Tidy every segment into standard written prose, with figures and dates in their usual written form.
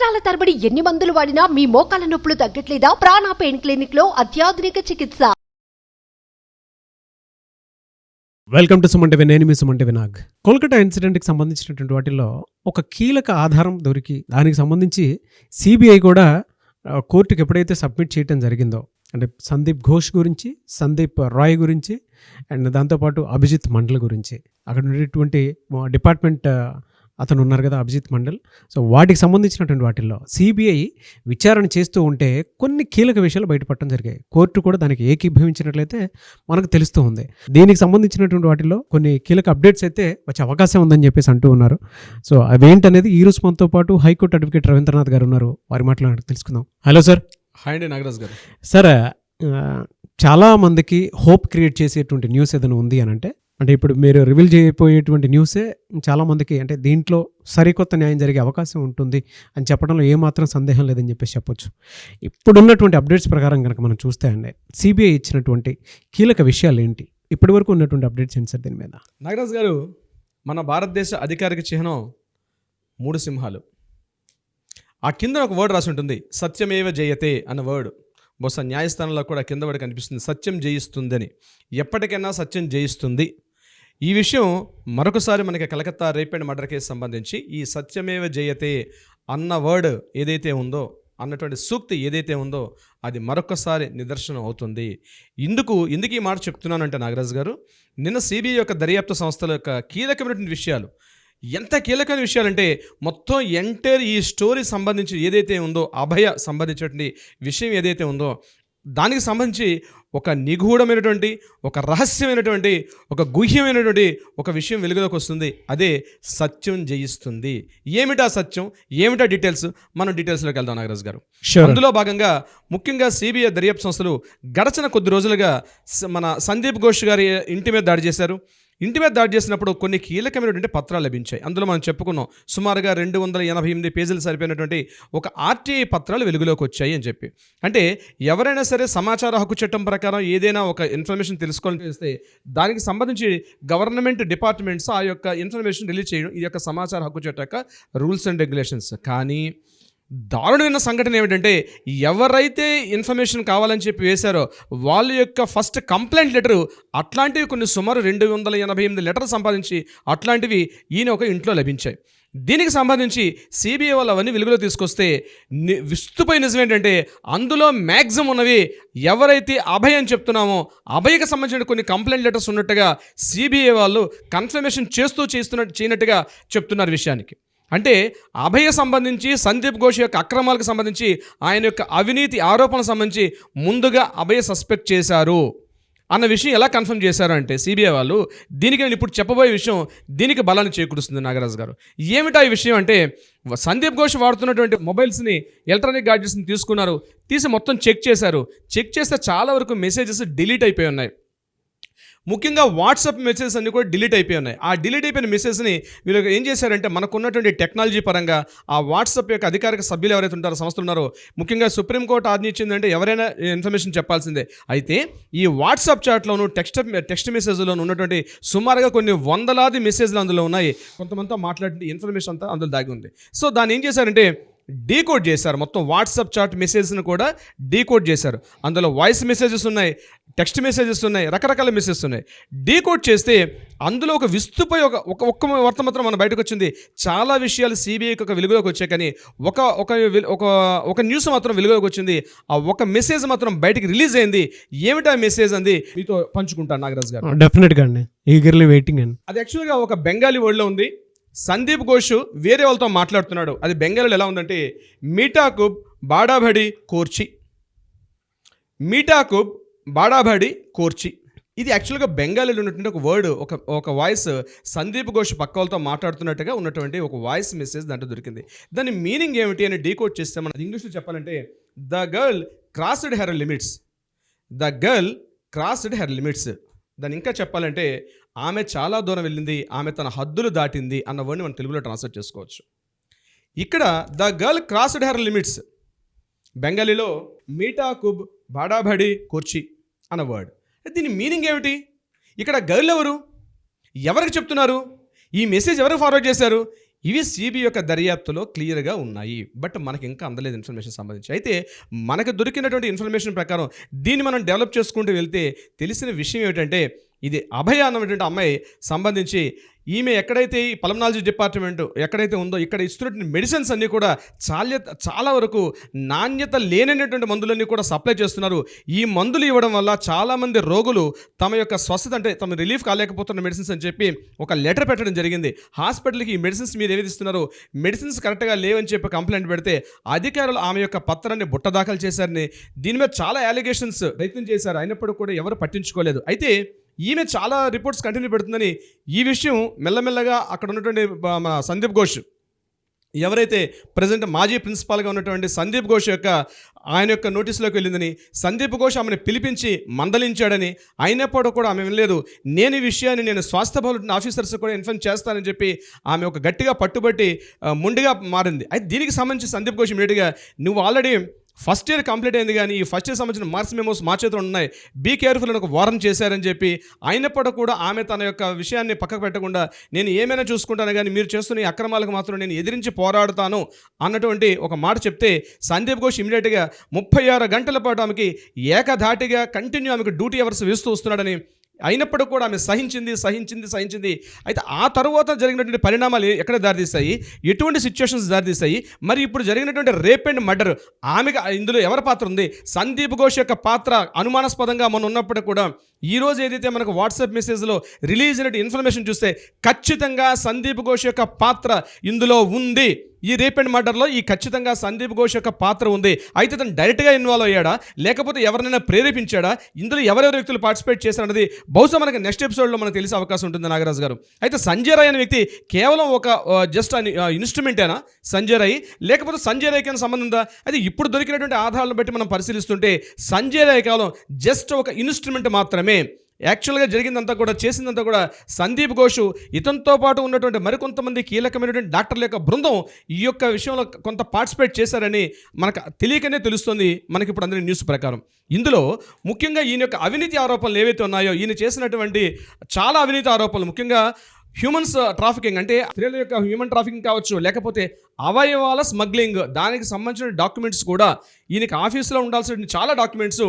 సంవత్సరాల తరబడి ఎన్ని మందులు వాడినా మీ మోకాల నొప్పులు తగ్గట్లేదా? ప్రాణ పెయిన్ క్లినిక్ లో అత్యాధునిక చికిత్స. Welcome to Suman TV. నేను మీ సుమన్ టీవీ నాగ్. కోల్కతా ఇన్సిడెంట్కి సంబంధించినటువంటి వాటిల్లో ఒక కీలక ఆధారం దొరికి దానికి సంబంధించి సిబిఐ కూడా కోర్టుకి ఎప్పుడైతే సబ్మిట్ చేయడం జరిగిందో, అంటే సందీప్ ఘోష్ గురించి, సందీప్ రాయ్ గురించి, అండ్ దాంతోపాటు అభిజిత్ మండల్ గురించి, అక్కడ ఉండేటువంటి డిపార్ట్మెంట్ అతను ఉన్నారు కదా, అభిజిత్ మండల్. సో వాటికి సంబంధించినటువంటి వాటిల్లో సిబిఐ విచారణ చేస్తూ ఉంటే కొన్ని కీలక విషయాలు బయటపడటం జరిగాయి. కోర్టు కూడా దానికి ఏకీభవించినట్లయితే మనకు తెలుస్తూ ఉంది. దీనికి సంబంధించినటువంటి వాటిల్లో కొన్ని కీలక అప్డేట్స్ అయితే వచ్చే అవకాశం ఉందని చెప్పేసి అంటూ ఉన్నారు. సో అవేంటనేది ఈ రోజు మనతో పాటు హైకోర్టు అడ్వకేట్ రవీంద్రనాథ్ గారు ఉన్నారు, వారి మాటలు తెలుసుకుందాం. Hello sir. హాయ్ అండి నాగరాజ్ గారు. సార్, చాలామందికి హోప్ క్రియేట్ చేసేటువంటి న్యూస్ ఏదైనా ఉంది అని అంటే ఇప్పుడు మీరు రివీల్ చేయబోయేటువంటి న్యూసే చాలామందికి, అంటే దీంట్లో సరికొత్త న్యాయం జరిగే అవకాశం ఉంటుంది అని చెప్పడంలో ఏమాత్రం సందేహం లేదని చెప్పేసి చెప్పొచ్చు. ఇప్పుడున్నటువంటి అప్డేట్స్ ప్రకారం కనుక మనం చూస్తే అండి, సిబిఐ ఇచ్చినటువంటి కీలక విషయాలు ఏంటి, ఇప్పటి వరకు ఉన్నటువంటి అప్డేట్స్ ఏంటి సార్ దీని మీద? నాగరాజ్ గారు, మన భారతదేశ అధికారిక చిహ్నం 3 సింహాలు. ఆ కింద ఒక వర్డ్ రాసి ఉంటుంది, సత్యమేవ జయతే అన్న వర్డ్. బహుశా న్యాయస్థానంలో కూడా కింద వర్డ్ కనిపిస్తుంది, సత్యం జయిస్తుందని. ఎప్పటికైనా సత్యం జయిస్తుంది. ఈ విషయం మరొకసారి మనకి Calcutta rape and murder case సంబంధించి ఈ సత్యమేవ జయతే అన్న వర్డ్ ఏదైతే ఉందో, అన్నటువంటి సూక్తి ఏదైతే ఉందో, అది మరొకసారి నిదర్శనం అవుతుంది. ఎందుకు ఈ మాట చెప్తున్నానంటే నాగరాజ్ గారు, నిన్న సిబిఐ యొక్క దర్యాప్తు సంస్థల యొక్క కీలకమైనటువంటి విషయాలు, ఎంత కీలకమైన విషయాలంటే మొత్తం ఎంటైర్ ఈ స్టోరీ సంబంధించి ఏదైతే ఉందో, అభయ సంబంధించినటువంటి విషయం ఏదైతే ఉందో, దానికి సంబంధించి ఒక నిగూఢమైనటువంటి, ఒక రహస్యమైనటువంటి, ఒక గుహ్యమైనటువంటి ఒక విషయం వెలుగులోకి వస్తుంది. అదే సత్యం జయిస్తుంది. ఏమిటా సత్యం, ఏమిటా డీటెయిల్స్? మనం డీటెయిల్స్లోకి వెళ్దాం నాగరాజ్ గారు. అందులో భాగంగా ముఖ్యంగా సిబిఐ దర్యాప్తు సంస్థలు గడచిన కొద్ది రోజులుగా మన సందీప్ ఘోష్ గారి ఇంటి మీద దాడి చేశారు. ఇంటి మీద దాడి చేసినప్పుడు కొన్ని కీలకమైనటువంటి పత్రాలు లభించాయి. అందులో మనం చెప్పుకున్నాం, సుమారుగా 288 పేజీలు సరిపోయినటువంటి ఒక ఆర్టీఐ పత్రాలు వెలుగులోకి వచ్చాయి అని చెప్పి. అంటే ఎవరైనా సరే సమాచార హక్కు చట్టం ప్రకారం ఏదైనా ఒక ఇన్ఫర్మేషన్ తెలుసుకోవాలని చేస్తే దానికి సంబంధించి గవర్నమెంట్ డిపార్ట్మెంట్స్ ఆ యొక్క ఇన్ఫర్మేషన్ రిలీజ్ చేయడం ఈ యొక్క సమాచార హక్కు చట్టం యొక్క రూల్స్ అండ్ రెగ్యులేషన్స్. కానీ దారుణమైన సంఘటన ఏమిటంటే, ఎవరైతే ఇన్ఫర్మేషన్ కావాలని చెప్పి వేశారో వాళ్ళ యొక్క ఫస్ట్ కంప్లైంట్ లెటరు అట్లాంటివి కొన్ని సుమారు 288 లెటర్లు సంపాదించి అట్లాంటివి ఈయన ఒక ఇంట్లో లభించాయి. దీనికి సంబంధించి సిబిఐ వాళ్ళు అవన్నీ వెలుగులో తీసుకొస్తే విస్తుపోయి నిజం ఏంటంటే, అందులో మ్యాక్సిమం ఉన్నవి ఎవరైతే అభయ్ అని చెప్తున్నామో అభయ్కి సంబంధించిన కొన్ని కంప్లైంట్ లెటర్స్ ఉన్నట్టుగా సిబిఐ వాళ్ళు కన్ఫర్మేషన్ చేయనట్టుగా చెప్తున్నారు విషయానికి. అంటే అభయ సంబంధించి, సందీప్ ఘోష్ యొక్క అక్రమాలకు సంబంధించి, ఆయన యొక్క అవినీతి ఆరోపణలకు సంబంధించి ముందుగా అభయ సస్పెక్ట్ చేశారు అన్న విషయం ఎలా కన్ఫర్మ్ చేశారు అంటే సిబిఐ వాళ్ళు, దీనికి నేను ఇప్పుడు చెప్పబోయే విషయం దీనికి బలాన్ని చేకూరుస్తుంది నాగరాజ్ గారు. ఏమిటా ఈ విషయం అంటే, సందీప్ ఘోష్ వాడుతున్నటువంటి మొబైల్స్ని, ఎలక్ట్రానిక్ గాడ్జెట్స్ని తీసుకున్నారు, తీసి మొత్తం చెక్ చేశారు. చెక్ చేస్తే చాలా వరకు మెసేజెస్ డిలీట్ అయిపోయి ఉన్నాయి. ముఖ్యంగా వాట్సాప్ మెసేజెస్ అన్నీ కూడా డిలీట్ అయిపోయి ఉన్నాయి. ఆ డిలీట్ అయిపోయిన మెసేజ్ని వీళ్ళు ఏం చేశారంటే, మనకున్నటువంటి టెక్నాలజీ పరంగా ఆ వాట్సాప్ యొక్క అధికారిక సభ్యులు ఎవరైతే ఉంటారో, సంస్థలు ఉన్నారో, ముఖ్యంగా సుప్రీంకోర్టు ఆజ్ఞ ఇచ్చిందంటే ఎవరైనా ఇన్ఫర్మేషన్ చెప్పాల్సిందే. అయితే ఈ వాట్సాప్ చాట్లోను టెక్స్ట్ మెసేజ్లోను ఉన్నటువంటి సుమారుగా కొన్ని వందలాది మెసేజ్లు అందులో ఉన్నాయి. కొంతమందితో మాట్లాడే ఇన్ఫర్మేషన్ అంతా అందులో దాగి ఉంది. సో దాన్ని ఏం చేశారంటే డీకోడ్ చేశారు. మొత్తం వాట్సాప్ చాట్ మెసేజ్ని కూడా డీకోడ్ చేశారు. అందులో వాయిస్ మెసేజెస్ ఉన్నాయి, టెక్స్ట్ మెసేజెస్ ఉన్నాయి, రకరకాల మెసేజెస్ ఉన్నాయి. డీకోడ్ చేస్తే అందులో ఒక విస్తుపోయి ఒక్క వార్త మాత్రం మన బయటకు వచ్చింది. చాలా విషయాలు సిబిఐకి ఒక వెలుగులోకి వచ్చాయి, కానీ ఒక న్యూస్ మాత్రం వెలుగులోకి వచ్చింది. ఆ ఒక మెసేజ్ మాత్రం బయటకు రిలీజ్ అయింది. ఏమిటా మెసేజ్ అంది మీతో పంచుకుంటాను నాగరాజ్ గారు. డెఫినెట్గా అండి, ఈగర్లీ వెయిటింగ్ అండి. అది యాక్చువల్గా ఒక బెంగాలీ వర్డ్లో ఉంది. సందీప్ ఘోష్ వేరే వాళ్ళతో మాట్లాడుతున్నాడు. అది బెంగాలీలో ఎలా ఉందంటే, మీటాకుబ్ బాడాబడి కోర్చి, మీటాకుబ్ బాడాబడి కోర్చి. ఇది యాక్చువల్గా బెంగాలీలో ఉన్నటువంటి ఒక వర్డ్, ఒక వాయిస్. సందీప్ ఘోష్ పక్క వాళ్ళతో మాట్లాడుతున్నట్టుగా ఉన్నటువంటి ఒక వాయిస్ మెసేజ్ దాంట్లో దొరికింది. దాని మీనింగ్ ఏమిటి అని డీకోడ్ చేస్తే మనం ఇంగ్లీష్లో చెప్పాలంటే, the girl crossed her limits. The girl crossed her limits. దాన్ని ఇంకా చెప్పాలంటే, ఆమె చాలా దూరం వెళ్ళింది, ఆమె తన హద్దులు దాటింది అన్న వర్డ్ని మనం తెలుగులో ట్రాన్స్లేట్ చేసుకోవచ్చు. ఇక్కడ the girl crossed her limits, బెంగాలీలో మీటా కుబ్ బాడాబడి కోర్చి అన్న వర్డ్. దీని మీనింగ్ ఏమిటి? ఇక్కడ గర్ల్ ఎవరు, ఎవరికి చెప్తున్నారు, ఈ మెసేజ్ ఎవరికి ఫార్వర్డ్ చేశారు, ఇవి సిబిఐ యొక్క దర్యాప్తులో క్లియర్గా ఉన్నాయి. బట్ మనకి ఇంకా అందలేదు ఇన్ఫర్మేషన్ సంబంధించి. అయితే మనకు దొరికినటువంటి ఇన్ఫర్మేషన్ ప్రకారం దీన్ని మనం డెవలప్ చేసుకుంటూ వెళ్తే తెలిసిన విషయం ఏమిటంటే, ఇది అభయ అన్నటువంటి అమ్మాయి సంబంధించి ఈమె ఎక్కడైతే ఈ పల్మనాలజీ డిపార్ట్మెంట్ ఎక్కడైతే ఉందో ఇక్కడ ఇస్తున్నటువంటి మెడిసిన్స్ అన్నీ కూడా చాలా వరకు నాణ్యత లేనటువంటి మందులన్నీ కూడా సప్లై చేస్తున్నారు. ఈ మందులు ఇవ్వడం వల్ల చాలామంది రోగులు తమ యొక్క స్వస్థత అంటే తమ రిలీఫ్ కాలేకపోతున్న మెడిసిన్స్ అని చెప్పి ఒక లెటర్ పెట్టడం జరిగింది. హాస్పిటల్కి ఈ మెడిసిన్స్ మీరు ఏది ఇస్తున్నారు, మెడిసిన్స్ కరెక్ట్గా లేవని చెప్పి కంప్లైంట్ పెడితే అధికారులు ఆమె యొక్క పత్రాన్ని బుట్టదాఖలు చేశారని, దీని మీద చాలా అలిగేషన్స్ ప్రయత్నం చేశారు. అయినప్పుడు కూడా ఎవరు పట్టించుకోలేదు. అయితే ఈమె చాలా రిపోర్ట్స్ కంటిన్యూ పెడుతుందని ఈ విషయం మెల్లమెల్లగా అక్కడ ఉన్నటువంటి సందీప్ ఘోష్, ఎవరైతే ప్రజెంట్ మాజీ ప్రిన్సిపాల్గా ఉన్నటువంటి సందీప్ ఘోష్ ఆయన యొక్క నోటీసులోకి వెళ్ళిందని, సందీప్ ఘోష్ ఆమెను పిలిపించి మందలించాడని, అయినప్పుడు కూడా ఆమె వినలేదు. నేను ఈ విషయాన్ని నేను స్వాస్థ్య భవన ఆఫీసర్స్ కూడా ఇన్ఫార్మ్ చేస్తానని చెప్పి ఆమె ఒక గట్టిగా పట్టుబట్టి మొండిగా మారింది. అయితే దీనికి సంబంధించి సందీప్ ఘోష్ ఇమీడియట్గా నువ్వు ఆల్రెడీ ఫస్ట్ ఇయర్ కంప్లీట్ అయింది కానీ ఈ ఫస్ట్ ఇయర్ సంబంధించిన మార్క్స్ మెమోస్ మా చేతిలో ఉన్నాయి, బీ కేర్ఫుల్ అని ఒక వార్న్ చేశారని చెప్పి, అయినప్పుడు కూడా ఆమె తన యొక్క విషయాన్ని పక్కకు పెట్టకుండా నేను ఏమైనా చూసుకుంటాను కానీ మీరు చేస్తున్న ఈ అక్రమాలకు మాత్రం నేను ఎదిరించి పోరాడుతాను అన్నటువంటి ఒక మాట చెప్తే సందీప్ ఘోష్ ఇమీడియట్గా 36 గంటల పాటు ఆమెకి ఏకధాటిగా కంటిన్యూ ఆమెకు డ్యూటీ అవర్స్ వేస్తూ వస్తున్నాడని, అయినప్పుడు కూడా ఆమె సహించింది. అయితే ఆ తర్వాత జరిగినటువంటి పరిణామాలు ఎక్కడ దారితీస్తాయి, ఎటువంటి సిచ్యువేషన్స్ దారితీస్తాయి, మరి ఇప్పుడు జరిగినటువంటి రేప్ అండ్ మర్డర్ ఆమెకు ఇందులో ఎవరి పాత్ర ఉంది, సందీప్ ఘోష్ యొక్క పాత్ర అనుమానాస్పదంగా మనం ఉన్నప్పుడు కూడా ఈరోజు ఏదైతే మనకు వాట్సాప్ మెసేజ్లో రిలీజ్ అయినట్టు ఇన్ఫర్మేషన్ చూస్తే ఖచ్చితంగా సందీప్ ఘోష్ యొక్క పాత్ర ఇందులో ఉంది. ఈ రేప్ అండ్ మర్డర్లో ఖచ్చితంగా సందీప్ ఘోష్ యొక్క పాత్ర ఉంది. అయితే తను డైరెక్ట్గా ఇన్వాల్వ్ అయ్యాడా లేకపోతే ఎవరినైనా ప్రేరేపించాడా, ఇందులో ఎవరెవరు వ్యక్తులు పార్టిసిపేట్ చేశారన్నది బహుశా మనకి నెక్స్ట్ ఎపిసోడ్లో మనకు తెలిసే అవకాశం ఉంటుంది నాగరాజు గారు. అయితే సంజయ్ రాయ్ అనే వ్యక్తి కేవలం ఒక జస్ట్ ఇన్స్ట్రుమెంటేనా సంజయ్ రాయ్, లేకపోతే సంజయ్ రాయ్కి సంబంధం ఉందా? అయితే ఇప్పుడు దొరికినటువంటి ఆధారాలను బట్టి మనం పరిశీలిస్తుంటే సంజయ్ రాయ్ కేవలం జస్ట్ ఒక ఇన్స్ట్రుమెంట్ మాత్రమే. యాక్చువల్గా జరిగిందంతా కూడా చేసిందంతా కూడా సందీప్ ఘోష్ ఇతనితో పాటు ఉన్నటువంటి మరికొంతమంది కీలకమైనటువంటి డాక్టర్ల యొక్క బృందం ఈ యొక్క విషయంలో కొంత పార్టిసిపేట్ చేశారని మనకు తెలియకనే తెలుస్తుంది మనకి ఇప్పుడు అందరి న్యూస్ ప్రకారం. ఇందులో ముఖ్యంగా ఈయన యొక్క అవినీతి ఆరోపణలు ఏవైతే ఉన్నాయో, ఈయన చేసినటువంటి చాలా అవినీతి ఆరోపణలు, ముఖ్యంగా హ్యూమన్స్ ట్రాఫికింగ్ అంటే స్త్రీల యొక్క హ్యూమన్ ట్రాఫికింగ్ కావచ్చు, లేకపోతే అవయవాల స్మగ్లింగ్, దానికి సంబంధించిన డాక్యుమెంట్స్ కూడా ఈయనకి ఆఫీసులో ఉండాల్సిన చాలా డాక్యుమెంట్స్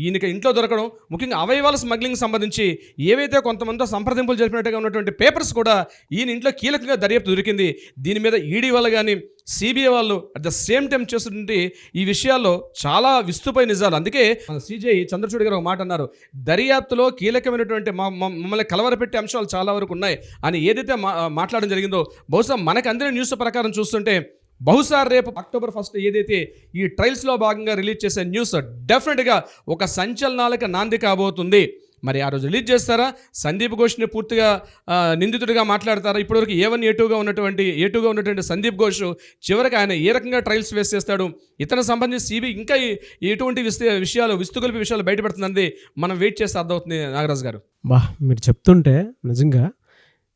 ఈయనకి ఇంట్లో దొరకడం, ముఖ్యంగా అవయవాల స్మగ్లింగ్ సంబంధించి ఏవైతే కొంతమందితో సంప్రదింపులు జరిపినట్టుగా ఉన్నటువంటి పేపర్స్ కూడా ఈయన ఇంట్లో కీలకంగా దర్యాప్తు దొరికింది. దీని మీద ఈడీ వాళ్ళు కానీ సిబిఐ వాళ్ళు అట్ ద సేమ్ టైం చేస్తుంటే ఈ విషయాల్లో చాలా విస్తుపోయి నిజాలు. అందుకే మన సిజే చంద్రచూడ్ గారు ఒక మాట అన్నారు, దర్యాప్తులో కీలకమైనటువంటి మమ్మల్ని కలవరపెట్టే అంశాలు చాలా వరకు ఉన్నాయి అని ఏదైతే మాట్లాడడం జరిగిందో, బహుశా మనకు అందిన న్యూస్ ప్రకారం చూస్తుంటే బహుశా రేపు అక్టోబర్ 1 ఏదైతే ఈ ట్రయల్స్లో భాగంగా రిలీజ్ చేసే న్యూస్ డెఫినెట్గా ఒక సంచలనాలకు నాంది కాబోతుంది. మరి ఆ రోజు రిలీజ్ చేస్తారా, సందీప్ ఘోష్ని పూర్తిగా నిందితుడిగా మాట్లాడతారా? ఇప్పటివరకు A1 A2గా ఉన్నటువంటి సందీప్ ఘోష్ చివరికి ఆయన ఏ రకంగా ట్రయల్స్ ఫేస్ చేస్తాడు, ఇతనికి సంబంధించి సిబి ఇంకా ఎటువంటి విస్తుగొలిపి విషయాలు బయటపడుతుందని మనం వెయిట్ చేస్తే అర్థమవుతుంది నాగరాజు గారు. మీరు చెప్తుంటే నిజంగా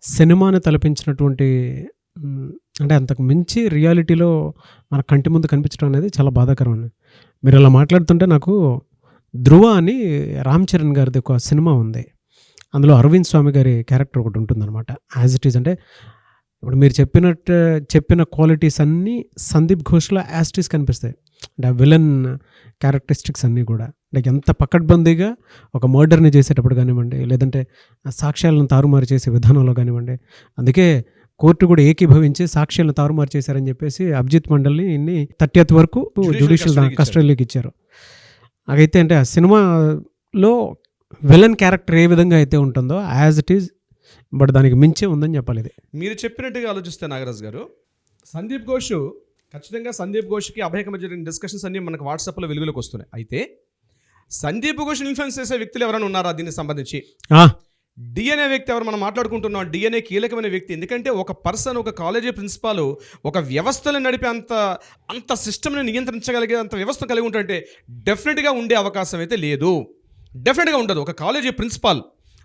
సినిమాని తలపించినటువంటి అంటే అంతకు మించి రియాలిటీలో మన కంటి ముందు కనిపించడం అనేది చాలా బాధాకరం. మీరు అలా మాట్లాడుతుంటే నాకు ధ్రువ అని రామ్ చరణ్ గారిది ఒక సినిమా ఉంది, అందులో అరవింద్ స్వామి గారి క్యారెక్టర్ ఒకటి ఉంటుందన్నమాట. యాజ్ ఇట్ ఈజ్ అంటే ఇప్పుడు మీరు చెప్పిన క్వాలిటీస్ అన్నీ సందీప్ ఘోష్లో యాజ్ ఇట్ ఈజ్ కనిపిస్తాయి. అంటే విలన్ క్యారెక్టరిస్టిక్స్ అన్నీ కూడా అంటే ఎంత పకడ్బందీగా ఒక మర్డర్ని చేసేటప్పుడు కానివ్వండి, లేదంటే సాక్ష్యాలను తారుమారు చేసే విధానంలో కానివ్వండి. అందుకే కోర్టు కూడా ఏకీభవించి సాక్ష్యాలను తారుమారు చేశారని చెప్పేసి అభిజిత్ మండల్ని 30th వరకు జ్యుడిషియల్ కస్టడీలోకి ఇచ్చారు. అయితే అంటే ఆ సినిమాలో విలన్ క్యారెక్టర్ ఏ విధంగా అయితే ఉంటుందో యాజ్ ఇట్ ఈజ్, బట్ దానికి మించే ఉందని చెప్పాలి. ఇది మీరు చెప్పినట్టుగా ఆలోచిస్తే నాగరాజు గారు, సందీప్ ఘోష్ ఖచ్చితంగా సందీప్ ఘోష్కి అభయకి మధ్య జరిగిన డిస్కషన్స్ అన్ని మనకు వాట్సాప్లో వెలుగులోకి వస్తున్నాయి. అయితే సందీప్ ఘోష్ ఇన్ఫ్లుయెన్స్ చేసే వ్యక్తులు ఎవరైనా ఉన్నారా దీనికి సంబంధించి? డిఎన్ఏ వ్యక్తి ఎవరు మనం మాట్లాడుకుంటున్నాం, డిఎన్ఏ కీలకమైన వ్యక్తి. ఎందుకంటే ఒక పర్సన్, ఒక కాలేజీ ప్రిన్సిపాల్ ఒక వ్యవస్థను నడిపే అంత సిస్టమ్ని నియంత్రించగలిగే అంత వ్యవస్థ కలిగి ఉంటుంటే డెఫినెట్గా ఉండే అవకాశం అయితే లేదు, డెఫినెట్గా ఉండదు. ఒక కాలేజీ ప్రిన్సిపాల్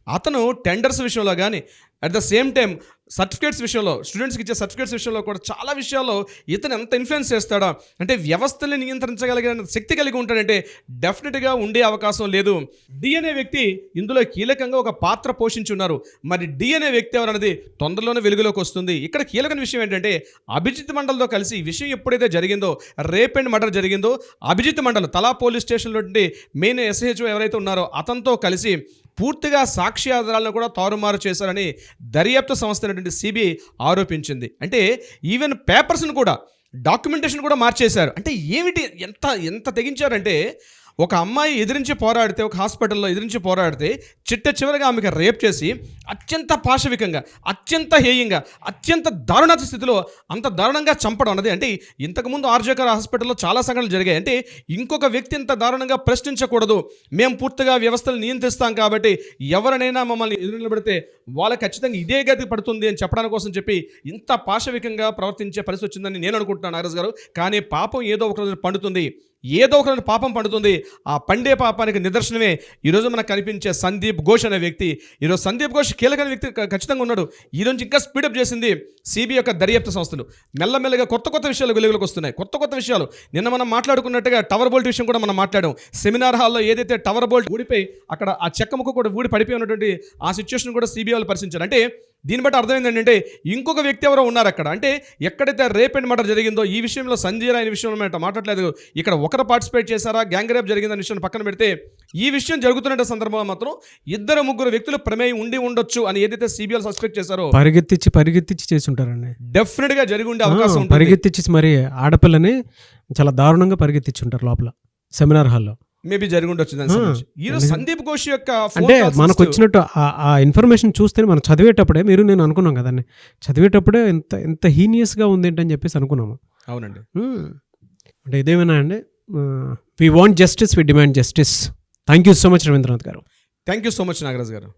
అతను టెండర్స్ విషయంలో కానీ, at the same time certificates విషయంలో, స్టూడెంట్స్కి ఇచ్చే సర్టిఫికేట్స్ విషయంలో కూడా చాలా విషయాల్లో ఇతను ఎంత ఇన్ఫ్లుయెన్స్ చేస్తాడా, అంటే వ్యవస్థల్ని నియంత్రించగలిగిన శక్తి కలిగి ఉంటాడంటే డెఫినెట్గా ఉండే అవకాశం లేదు. డి అనే వ్యక్తి ఇందులో కీలకంగా ఒక పాత్ర పోషించున్నారు. మరి డి అనే వ్యక్తి ఎవరన్నది తొందరలోనే వెలుగులోకి వస్తుంది. ఇక్కడ కీలకమైన విషయం ఏంటంటే అభిజిత్ మండల్తో కలిసి ఈ విషయం ఎప్పుడైతే జరిగిందో, రేప్ అండ్ మర్డర్ జరిగిందో, అభిజిత్ మండల్ తలా పోలీస్ స్టేషన్లో మెయిన్ SHO ఎవరైతే ఉన్నారో అతనితో కలిసి పూర్తిగా సాక్షి ఆధారాలను కూడా తారుమారు చేశారని దర్యాప్తు సంస్థ అయినటువంటి CBI ఆరోపించింది. అంటే ఈవెన్ పేపర్స్ను కూడా, డాక్యుమెంటేషన్ కూడా మార్చేశారు. అంటే ఏమిటి, ఎంత తెగించారంటే ఒక అమ్మాయి ఎదిరించి పోరాడితే, ఒక హాస్పిటల్లో ఎదిరించి పోరాడితే చిట్ట చివరిగా ఆమెకు రేప్ చేసి అత్యంత పాశవికంగా, అత్యంత హేయంగా, అత్యంత దారుణ స్థితిలో అంత దారుణంగా చంపడం అన్నది, అంటే ఇంతకుముందు ఆర్జేకర్ హాస్పిటల్లో చాలా సంఘటనలు జరిగాయి. అంటే ఇంకొక వ్యక్తి ఇంత దారుణంగా ప్రశ్నించకూడదు, మేము పూర్తిగా వ్యవస్థలు నియంత్రిస్తాం కాబట్టి ఎవరినైనా మమ్మల్ని ఎదురు నిలబడితే వాళ్ళకి ఖచ్చితంగా ఇదే గతి పడుతుంది అని చెప్పడానికి కోసం చెప్పి ఇంత పాశవికంగా ప్రవర్తించే పరిస్థితి వచ్చిందని నేను అనుకుంటున్నాను నాగరాజు గారు. కానీ పాపం ఏదో ఒక రోజు పండుతుంది, ఏదో ఒక రోజు పాపం పండుతుంది. ఆ పండే పాపానికి నిదర్శనమే ఈరోజు మనకు కనిపించే సందీప్ ఘోష్ అనే వ్యక్తి. ఈరోజు సందీప్ ఘోష్ కీలకమైన వ్యక్తి ఖచ్చితంగా ఉన్నాడు. ఈరోజు ఇంకా స్పీడప్ చేసింది CBI యొక్క దర్యాప్తు సంస్థలు. మెల్లమెల్లగా కొత్త విషయాలు వెలుగులోకి వస్తున్నాయి, కొత్త విషయాలు. నిన్న మనం మాట్లాడుకున్నట్టుగా టవర్ బోల్ట్ విషయం కూడా మనం మాట్లాడాం. సెమినార్ హాల్లో ఏదైతే టవర్ బోల్ట్ ఊడిపోయి అక్కడ ఆ చెక్క ముక్క కూడా ఊడి పడిపోయి ఉన్నటువంటి ఆ సిచ్యువేషన్ కూడా CBI వాళ్ళు పరిశీలించారు. అంటే దీన్ని బట్టి అర్థమైంది ఏంటంటే ఇంకొక వ్యక్తి ఎవరో ఉన్నారు అక్కడ. అంటే ఎక్కడైతే రేప్ అండ్ మర్డర్ జరిగిందో ఈ విషయంలో సంజయ్ రాయ్ విషయంలో మాట్లాడలేదు. ఇక్కడ ఒకరు పార్టిసిపేట్ చేశారా, గ్యాంగ్ రేప్ జరిగిందనే విషయాన్ని పక్కన పెడితే ఈ విషయం జరుగుతున్న సందర్భంగా మాత్రం 2-3 వ్యక్తులు ప్రమేయం ఉండి ఉండొచ్చు అని ఏదైతే CBI సస్పెక్ట్ చేశారో పరిగెత్తించి చేసి ఉంటారండి. డెఫినెట్ గా జరిగి ఉండే అవకాశం ఉంటుంది. పరిగెత్తించి మరి ఆడపిల్లని చాలా దారుణంగా పరిగెత్తించి ఉంటారు లోపల సెమినార్ హాల్లో. మేబీ జరిగి ఉండొచ్చు దానికి సంబంధించి. ఈరోజు సందీప్ ఘోష్ యొక్క అంటే మనకు వచ్చినట్టు ఆ ఇన్ఫర్మేషన్ చూస్తే మనం చదివేటప్పుడే, నేను అనుకున్నాం కదండి, చదివేటప్పుడే ఎంత హీనియస్గా ఉంది ఏంటని చెప్పేసి అనుకున్నాము. అవునండి. అంటే ఇదేమైనా అండి, we want justice, we demand justice. Thank you so much Ravindranath గారు. Thank you so much Nagaraj గారు.